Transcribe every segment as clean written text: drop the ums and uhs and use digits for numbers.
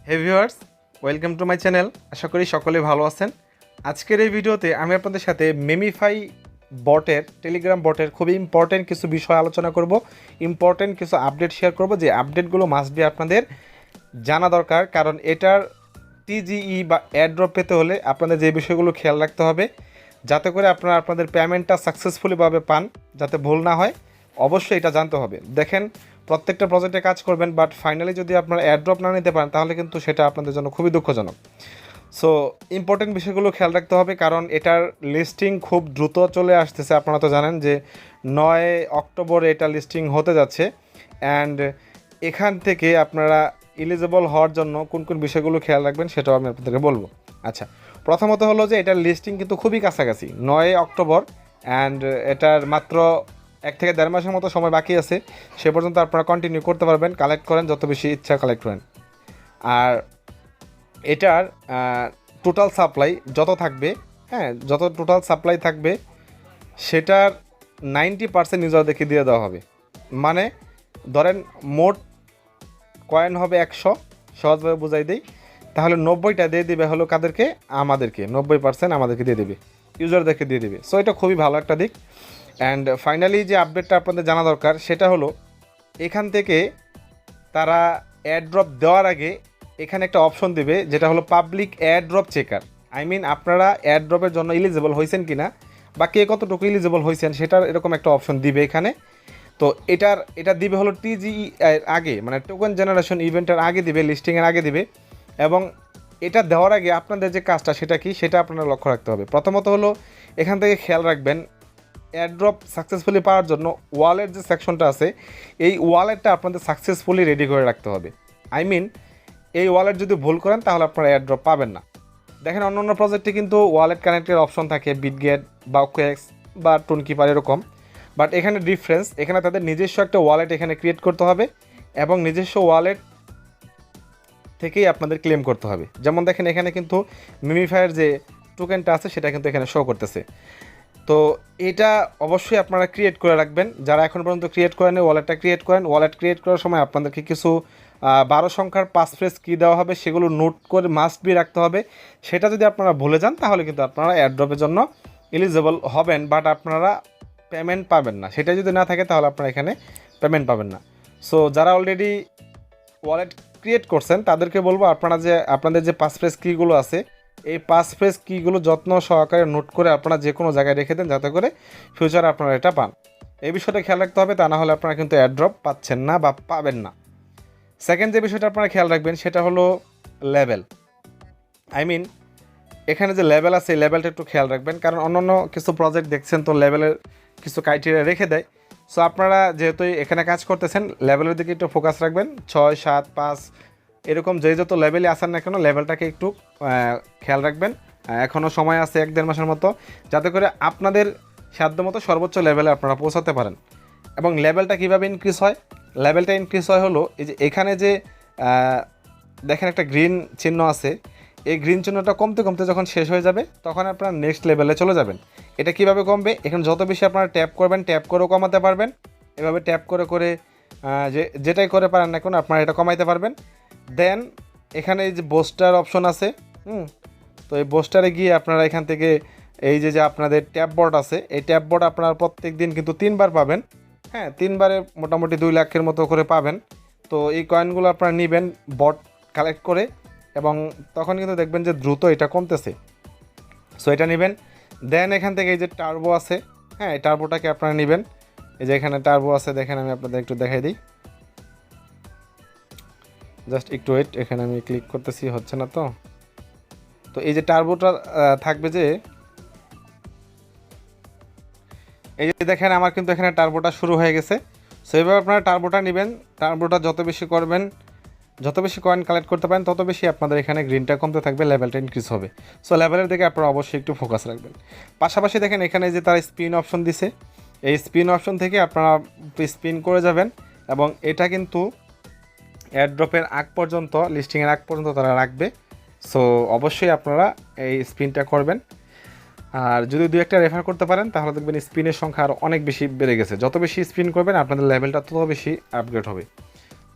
Hey viewers, welcome to my channel. আশা করি সকলে ভালো আছেন। আজকের এই ভিডিওতে আমি আপনাদের সাথে মেমিফাই বটের, টেলিগ্রাম বটের খুবই ইম্পর্টেন্ট কিছু বিষয় আলোচনা করব, ইম্পর্টেন্ট কিছু আপডেট শেয়ার করব, যে আপডেটগুলো মাস্ট বি আপনাদের জানা দরকার। কারণ এটার টিজিই বা এয়ারড্রপ পেতে হলে আপনাদের যে বিষয়গুলো খেয়াল রাখতে হবে, যাতে করে আপনারা আপনাদের পেমেন্টটা সাকসেসফুলিভাবে পান, যাতে ভুল না হয়, অবশ্যই এটা জানতে হবে। দেখেন, প্রত্যেকটা প্রজেক্টে কাজ করবেন, বাট ফাইনালি যদি আপনারা এয়ারড্রপ না নিতে পারেন তাহলে কিন্তু সেটা আপনাদের জন্য খুবই দুঃখজনক। সো ইম্পর্টেন্ট বিষয়গুলো খেয়াল রাখতে হবে, কারণ এটার লিস্টিং খুব দ্রুত চলে আসতেছে। আপনারা তো জানেন যে 9 অক্টোবরে এটা লিস্টিং হতে যাচ্ছে। অ্যান্ড এখান থেকে আপনারা এলিজিবল হওয়ার জন্য কোন কোন বিষয়গুলো খেয়াল রাখবেন সেটাও আমি আপনাদেরকে বলবো। আচ্ছা, প্রথমত হলো যে এটার লিস্টিং কিন্তু খুবই কাছাকাছি, 9 অক্টোবর। অ্যান্ড এটার মাত্র 1 থেকে 1.5 মাসের মতো সময় বাকি আছে। সে পর্যন্ত আপনারা কন্টিনিউ করতে পারবেন, কালেক্ট করেন, যত বেশি ইচ্ছা কালেক্ট করেন। আর এটার টোটাল সাপ্লাই যত থাকবে, হ্যাঁ, যত টোটাল সাপ্লাই থাকবে সেটার 90% ইউজারদেরকে দিয়ে দেওয়া হবে। মানে ধরেন মোট কয়েন হবে 100, সহজভাবে বুঝাই দিই, তাহলে 90টা দিয়ে দিবে হলো কাদেরকে? আমাদেরকে। 90% আমাদেরকে দিয়ে দেবে, ইউজারদেরকে দিয়ে দেবে। সো এটা খুবই ভালো একটা দিক। অ্যান্ড ফাইনালি যে আপডেটটা আপনাদের জানা দরকার সেটা হলো, এখান থেকে তারা এয়ারড্রপ দেওয়ার আগে এখানে একটা অপশন দেবে, যেটা হলো public airdrop checker. I mean আপনারা এয়ারড্রপের জন্য এলিজিবল হয়েছেন কি না, বা কে কতটুকু এলিজিবল হয়েছেন সেটার এরকম একটা অপশন দিবে এখানে। তো এটা দিবে হলো টিজিই এর আগে, মানে টোকেন জেনারেশন ইভেন্টের আগে দিবে, লিস্টিংয়ের আগে দিবে। এবং এটা দেওয়ার আগে আপনাদের যে কাজটা সেটা কি, সেটা আপনারা লক্ষ্য রাখতে হবে। প্রথমত হলো এখান থেকে খেয়াল রাখবেন, এয়ারড্রপ সাকসেসফুলি পাওয়ার জন্য ওয়ালেট যে সেকশনটা আছে, এই ওয়ালেটটা আপনাদের সাকসেসফুলি রেডি করে রাখতে হবে। আই মিন এই ওয়ালেট যদি ভুল করেন তাহলে আপনারা এয়ারড্রপ পাবেন না। দেখেন, অন্য প্রজেক্টে কিন্তু ওয়ালেট কানেক্টের অপশন থাকে, বিটগেট বা ওকেএক্স বা টোনকিপার এরকম। বাট এখানে ডিফারেন্স, এখানে তাদের নিজস্ব একটা ওয়ালেট এখানে ক্রিয়েট করতে হবে এবং নিজস্ব ওয়ালেট থেকেই আপনাদের ক্লেম করতে হবে। যেমন দেখেন, এখানে কিন্তু মেমিফাইয়ের যে টোকেনটা আছে সেটা কিন্তু এখানে শো করতেছে। তো এটা অবশ্যই আপনারা ক্রিয়েট করে রাখবেন। যারা এখন পর্যন্ত ক্রিয়েট করেন, ওয়ালেটটা ক্রিয়েট করেন। ওয়ালেট ক্রিয়েট করার সময় আপনাদেরকে কিছু 12 সংখ্যার পাসফ্রেজ কী দেওয়া হবে সেগুলো নোট করে মাস্ট বি রাখতে হবে। সেটা যদি আপনারা ভুলে যান তাহলে কিন্তু আপনারা এয়ারড্রপের জন্য এলিজিবল হবেন, বাট আপনারা পেমেন্ট পাবেন না। সেটা যদি না থাকে তাহলে আপনারা এখানে পেমেন্ট পাবেন না। সো যারা অলরেডি ওয়ালেট ক্রিয়েট করছেন তাদেরকে বলবো, আপনাদের যে পাসফ্রেজ কীগুলো আছে, এই পাসফ্রেজ কীগুলো যত্ন সহকারে নোট করে আপনারা যে কোনো জায়গায় রেখে দেন, যাতে করে ফিউচারে আপনারা এটা পান। এই বিষয়টা খেয়াল রাখতে হবে, তা না হলে আপনারা কিন্তু এয়ারড্রপ পাচ্ছেন না বা পাবেন না। সেকেন্ড যে বিষয়টা আপনারা খেয়াল রাখবেন সেটা হলো লেভেল। আই মিন এখানে যে লেভেল আছে এই লেভেলটা একটু খেয়াল রাখবেন, কারণ অন্যান্য কিছু প্রজেক্ট দেখছেন তো লেভেলের কিছু ক্রাইটেরিয়া রেখে দেয়। সো আপনারা যেহেতু এখানে কাজ করতেছেন, লেভেলের দিকে একটু ফোকাস রাখবেন। 6, 7, 5 এরকম যে যত লেভেলে আসেন না কেন, লেভেলটাকে একটু খেয়াল রাখবেন। এখনও সময় আছে 1-1.5 মাসের মতো, যাতে করে আপনাদের সাধ্যমতো সর্বোচ্চ লেভেলে আপনারা পৌঁছাতে পারেন। এবং লেভেলটা কীভাবে ইনক্রিজ হয়? লেভেলটা ইনক্রিজ হয় হলো, এই যে এখানে যে দেখেন একটা গ্রিন চিহ্ন আছে, এই গ্রিন চিহ্নটা কমতে কমতে যখন শেষ হয়ে যাবে তখন আপনারা নেক্সট লেভেলে চলে যাবেন। এটা কিভাবে কমবে? এখানে যত বেশি আপনারা ট্যাপ করবেন, ট্যাপ করেও কমাতে পারবেন। এভাবে ট্যাপ করে করে যেটাই করে পারেন না কেন আপনারা এটা কমাইতে পারবেন। দেন এখানে এই যে বোস্টার অপশন আছে, তো এই বোস্টারে গিয়ে আপনারা এখান থেকে এই যে আপনাদের ট্যাপ বোর্ড আছে, এই ট্যাপ বোর্ড আপনারা প্রত্যেক দিন কিন্তু 3 বার পাবেন। হ্যাঁ, 3 বারে মোটামুটি 2 লাখের মতো করে পাবেন। তো এই কয়েনগুলো আপনারা নেবেন বট কালেক্ট করে, এবং তখন কিন্তু দেখবেন যে দ্রুত এটা কমতেছে। সো এটা নেবেন। দেন এখান থেকে এই যে টার্বো আছে, হ্যাঁ, এই টার্বোটাকে আপনারা নেবেন। এই যে এখানে টার্বো আছে, দেখেন আমি আপনাদের একটু দেখাই দিই, জাস্ট একটু ওয়েট। এখানে আমি ক্লিক করতেছি, হচ্ছে না তো। তো এই যে টার্বোটা থাকবে, যে এই যে দেখেন আমার কিন্তু এখানে টার্বোটা শুরু হয়ে গেছে। সো এইভাবে আপনারা টার্বোটা নেবেন। টার্বোটা যত বেশি করবেন, যত বেশি কয়েন কালেক্ট করতে পারেন তত বেশি আপনাদের এখানে গ্রিনটা কমতে থাকবে, লেভেলটা ইনক্রিজ হবে। সো লেভেলের দিকে আপনারা অবশ্যই একটু ফোকাস রাখবেন। পাশাপাশি দেখেন এখানে যে তারা স্পিন অপশন দিছে, এই স্পিন অপশন থেকে আপনারা স্পিন করে যাবেন। এবং এটা কিন্তু এয়ারড্রপের আগ পর্যন্ত, লিস্টিংয়ের আগ পর্যন্ত তারা রাখবে। সো অবশ্যই আপনারা এই স্পিনটা করবেন। আর যদি 2-1টা রেফার করতে পারেন তাহলে দেখবেন স্পিনের সংখ্যা আরও অনেক বেশি বেড়ে গেছে। যত বেশি স্পিন করবেন আপনাদের লেভেলটা তত বেশি আপগ্রেড হবে।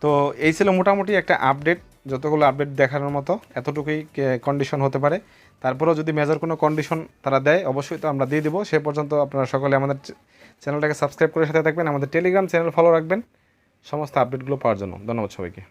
তো এই ছিল মোটামুটি একটা আপডেট, যতগুলো আপডেট দেখানোর মতো এতটুকুই কন্ডিশন হতে পারে। তারপরেও যদি মেজর কোনো কন্ডিশন তারা দেয় অবশ্যই তো আমরা দিয়ে দেবো। সে পর্যন্ত আপনারা সকলে আমাদের চ্যানেলটাকে সাবস্ক্রাইব করে সাথে থাকবেন, আমাদের টেলিগ্রাম চ্যানেল ফলো রাখবেন সমস্ত আপডেটগুলো পাওয়ার জন্য। ধন্যবাদ সবাইকে।